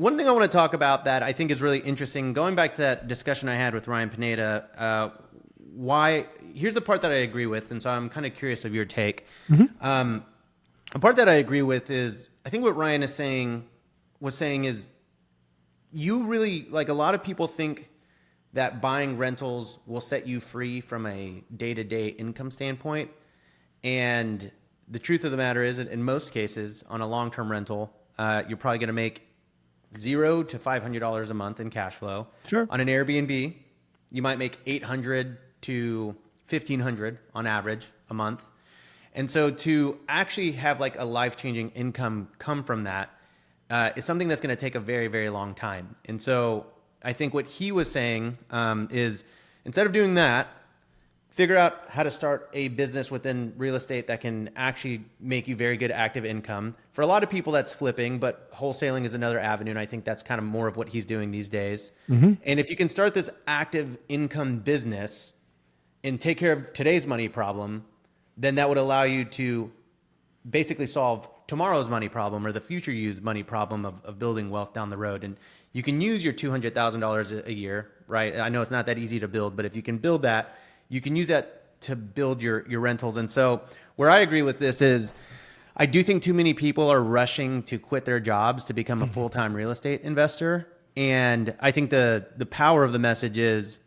one thing I want to talk about that I think is really interesting, going back to that discussion I had with Ryan Pineda, here's the part that I agree with, and so I'm kind of curious of your take. The part that I agree with is, I think what Ryan was saying is, you really, like, a lot of people think that buying rentals will set you free from a day-to-day income standpoint. And the truth of the matter is that in most cases, on a long-term rental, you're probably going to make $0 to $500 a month in cash flow. Sure. On an Airbnb, you might make $800 to $1,500 on average a month. And so to actually have like a life-changing income come from that is something that's going to take a very, very long time. And so I think what he was saying is, instead of doing that, figure out how to start a business within real estate that can actually make you very good active income. For a lot of people, that's flipping, but wholesaling is another avenue, and I think that's kind of more of what he's doing these days. And if you can start this active income business and take care of today's money problem, then that would allow you to basically solve tomorrow's money problem, or the future use money problem of building wealth down the road. And you can use your $200,000 a year, right? I know it's not that easy to build, but if you can build that, you can use that to build your rentals. And so where I agree with this is, I do think too many people are rushing to quit their jobs to become a full-time real estate investor. And I think the power of the message is,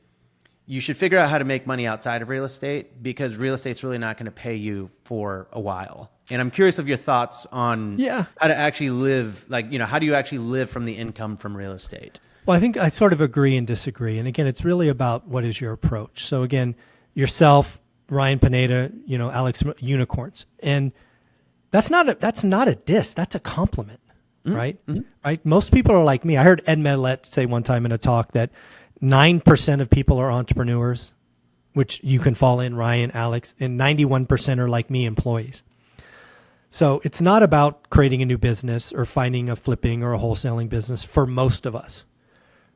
you should figure out how to make money outside of real estate, because real estate's really not going to pay you for a while. And I'm curious of your thoughts on how to actually live, like, how do you actually live from the income from real estate? Well, I think I sort of agree and disagree. And again, it's really about what is your approach. So again, yourself, Ryan Pineda, Alex, unicorns. And that's not a diss. That's a compliment, right? Right. Most people are like me. I heard Ed Mylett say one time in a talk that 9% of people are entrepreneurs, which you can fall in, Ryan, Alex, and 91% are like me, employees. So it's not about creating a new business or finding a flipping or a wholesaling business for most of us.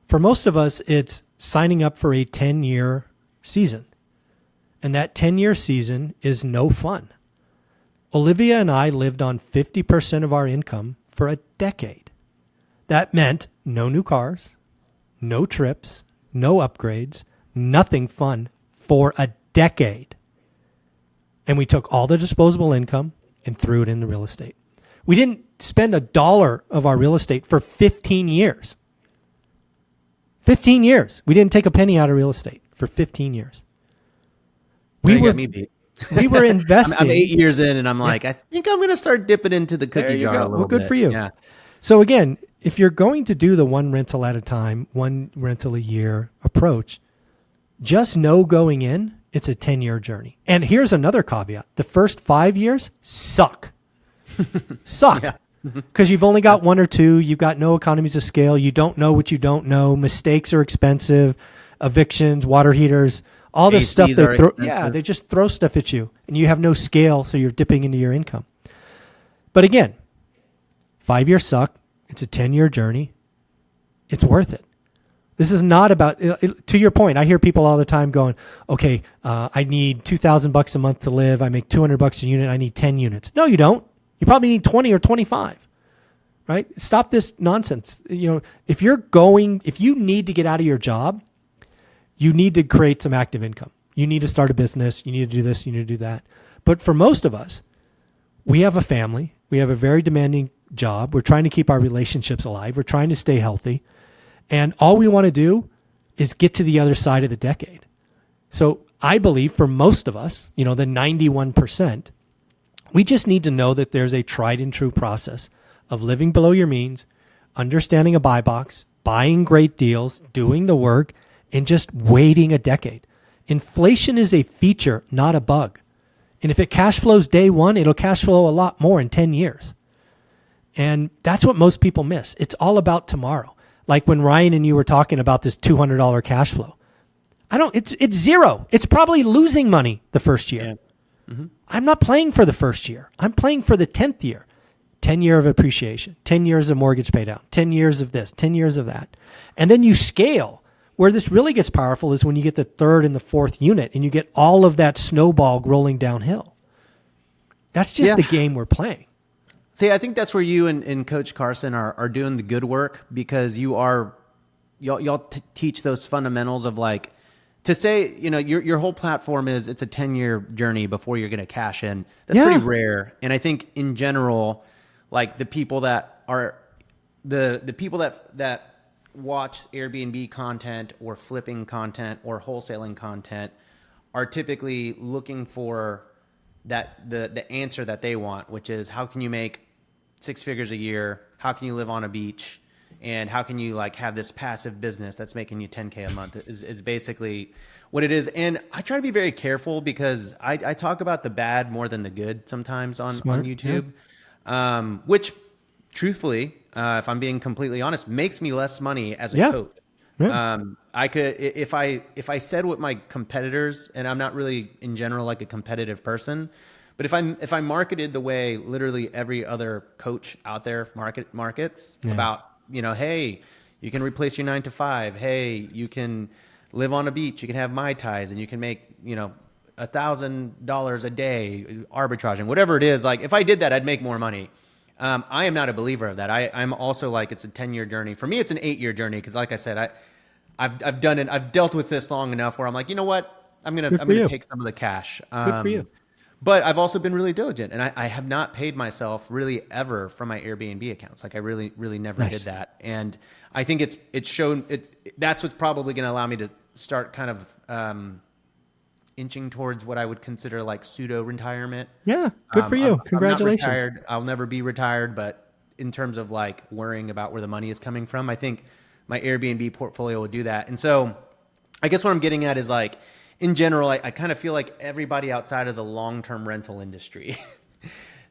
For most of us, it's signing up for a 10-year season. And that 10-year season is no fun. Olivia and I lived on 50% of our income for a decade. That meant no new cars, no trips, no upgrades, nothing fun for a decade. And we took all the disposable income and threw it into real estate. We didn't spend $1 of our real estate for 15 years. 15 years. We didn't take a penny out of real estate for 15 years. We were investing. I'm 8 years in, and I'm like, I think I'm going to start dipping into the cookie jar a little bit. Well, good for you. Yeah. So again, if you're going to do the one rental at a time, one rental a year approach, just know going in, it's a 10-year journey. And here's another caveat. The first 5 years suck. Suck. Because you've only got one or two. You've got no economies of scale. You don't know what you don't know. Mistakes are expensive. Evictions, water heaters, all this stuff. They just throw stuff at you. And you have no scale, so you're dipping into your income. But again, 5 years suck. It's a 10-year journey. It's worth it. This is not about, to your point, I hear people all the time going, okay, I need $2,000 a month to live. I make $200 a unit. I need 10 units. No, you don't. You probably need 20 or 25, right? Stop this nonsense. If you need to get out of your job, you need to create some active income. You need to start a business. You need to do this. You need to do that. But for most of us, we have a family. We have a very demanding job. We're trying to keep our relationships alive. We're trying to stay healthy. And all we want to do is get to the other side of the decade. So I believe for most of us, the 91%, we just need to know that there's a tried and true process of living below your means, understanding a buy box, buying great deals, doing the work, and just waiting a decade. Inflation is a feature, not a bug. And if it cash flows day one, it'll cash flow a lot more in 10 years. And that's what most people miss. It's all about tomorrow. Like when Ryan and you were talking about this $200 cash flow. It's zero. It's probably losing money the first year. Yeah. I'm not playing for the first year. I'm playing for the 10th year. 10 year of appreciation, 10 years of mortgage pay down, 10 years of this, 10 years of that. And then you scale. Where this really gets powerful is when you get the third and the fourth unit and you get all of that snowball rolling downhill. That's just the game we're playing. See, I think that's where you and Coach Carson are doing the good work, because y'all teach those fundamentals of like, to say, your whole platform is it's a 10-year journey before you're going to cash in. That's pretty rare. And I think in general, like the people that are the people that watch Airbnb content or flipping content or wholesaling content are typically looking for that the answer that they want, which is how can you make 6 figures a year? How can you live on a beach? And how can you like have this passive business that's making you 10K a month is basically what it is. And I try to be very careful, because I talk about the bad more than the good sometimes on YouTube, which truthfully, if I'm being completely honest, makes me less money as a coach. Yeah. I could, if I said what my competitors, and I'm not really in general like a competitive person, but if I marketed the way literally every other coach out there markets about, hey, you can replace your 9 to 5. Hey, you can live on a beach. You can have Mai Tais, and you can make, $1,000 a day arbitraging, whatever it is. Like if I did that, I'd make more money. I am not a believer of that. I'm also like, it's a 10-year journey. For me, it's an 8-year journey. Cause like I said, I've done it. I've dealt with this long enough where I'm like, you know what? I'm going to take some of the cash. Good for you. But I've also been really diligent, and I have not paid myself really ever from my Airbnb accounts. Like I really, really never did that. And I think it's shown that's what's probably going to allow me to start kind of, inching towards what I would consider like pseudo retirement. Yeah. Good for you. Congratulations. I'm not retired. I'll never be retired, but in terms of like worrying about where the money is coming from, I think my Airbnb portfolio will do that. And so I guess what I'm getting at is like, in general, I kind of feel like everybody outside of the long-term rental industry,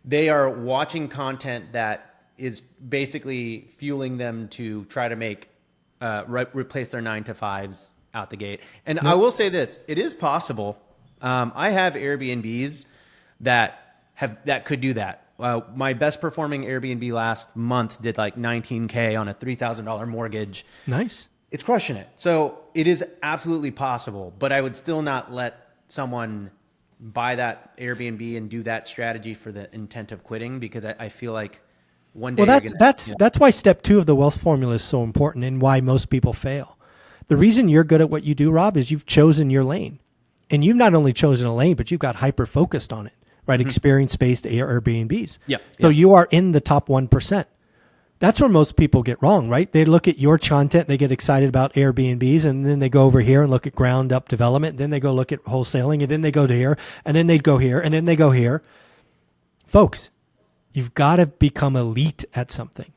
they are watching content that is basically fueling them to try to make, replace their 9 to 5s out the gate. And I will say this, it is possible. I have Airbnbs that could do that. My best performing Airbnb last month did like $19K on a $3,000 mortgage. Nice. It's crushing it. So it is absolutely possible, but I would still not let someone buy that Airbnb and do that strategy for the intent of quitting, because I feel like one day. Well, that's why step 2 of the wealth formula is so important, and why most people fail. The reason you're good at what you do, Rob, is you've chosen your lane, and you've not only chosen a lane, but you've got hyper focused on it, right? Mm-hmm. Experience-based Airbnbs. Yeah. So you are in the top 1%. That's where most people get wrong, right? They look at your content, they get excited about Airbnbs, and then they go over here and look at ground up development. Then they go look at wholesaling, and then they go to here, and then they go here, and then they go here. Folks, you've got to become elite at something.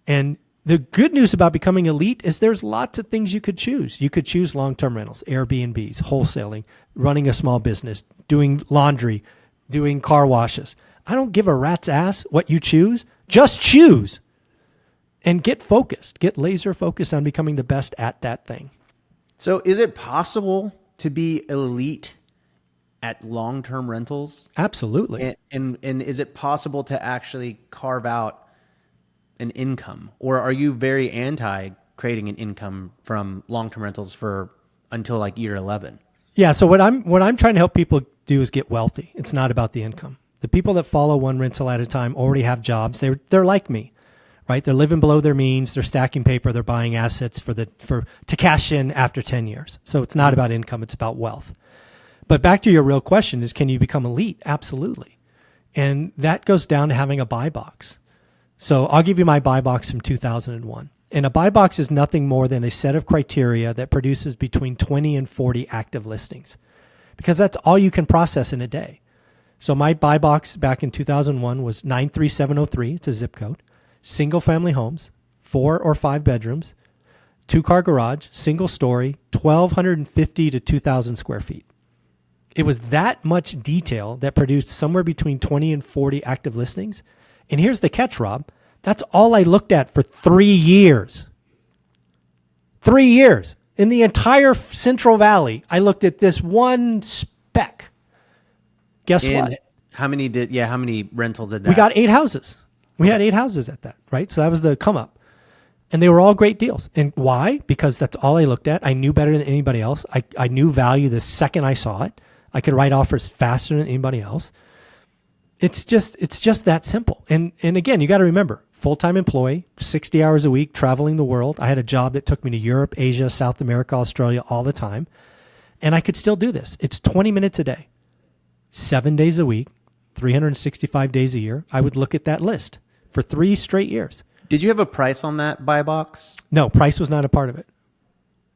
And the good news about becoming elite is there's lots of things you could choose. You could choose long-term rentals, Airbnbs, wholesaling, running a small business, doing laundry, doing car washes. I don't give a rat's ass what you choose. Just choose. And get focused, get laser focused on becoming the best at that thing. So is it possible to be elite at long-term rentals? Absolutely. And is it possible to actually carve out an income? Or are you very anti creating an income from long-term rentals until like year 11? Yeah. So what I'm trying to help people do is get wealthy. It's not about the income. The people that follow one rental at a time already have jobs. They're like me. Right, they're living below their means. They're stacking paper. They're buying assets to cash in after 10 years. So it's not about income; it's about wealth. But back to your real question: is can you become elite? Absolutely, and that goes down to having a buy box. So I'll give you my buy box from 2001. And a buy box is nothing more than a set of criteria that produces between 20 and 40 active listings, because that's all you can process in a day. So my buy box back in 2001 was 93703. It's a zip code. Single family homes, 4 or 5 bedrooms, 2-car garage, single story, 1,250 to 2,000 square feet. It was that much detail that produced somewhere between 20 and 40 active listings. And here's the catch, Rob. That's all I looked at for 3 years. 3 years. In the entire Central Valley, I looked at this one speck. Guess what? How many rentals did that? We got 8 houses. We had 8 houses at that, right? So that was the come up. And they were all great deals. And why? Because that's all I looked at. I knew better than anybody else. I knew value the second I saw it. I could write offers faster than anybody else. It's just that simple. And again, you got to remember, full-time employee, 60 hours a week, traveling the world. I had a job that took me to Europe, Asia, South America, Australia all the time. And I could still do this. It's 20 minutes a day, 7 days a week, 365 days a year. I would look at that list for 3 straight years. Did you have a price on that buy box? No, price was not a part of it.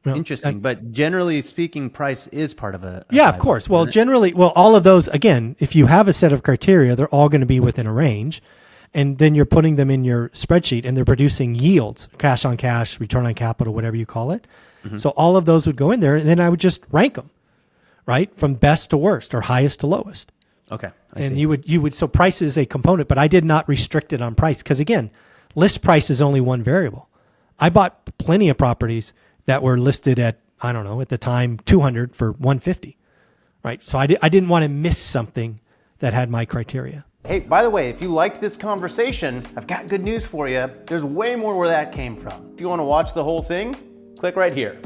No, Interesting. But generally speaking, price is part of a yeah, buy of course. box, Well, isn't it? generally, all of those, again, if you have a set of criteria, they're all going to be within a range. And then you're putting them in your spreadsheet and they're producing yields, cash on cash, return on capital, whatever you call it. Mm-hmm. So all of those would go in there and then I would just rank them, right? From best to worst or highest to lowest. Okay. And you would, so price is a component, but I did not restrict it on price because again, list price is only one variable. I bought plenty of properties that were listed at, I don't know, at the time, 200 for 150, right? So I didn't want to miss something that had my criteria. Hey, by the way, if you liked this conversation, I've got good news for you. There's way more where that came from. If you want to watch the whole thing, click right here.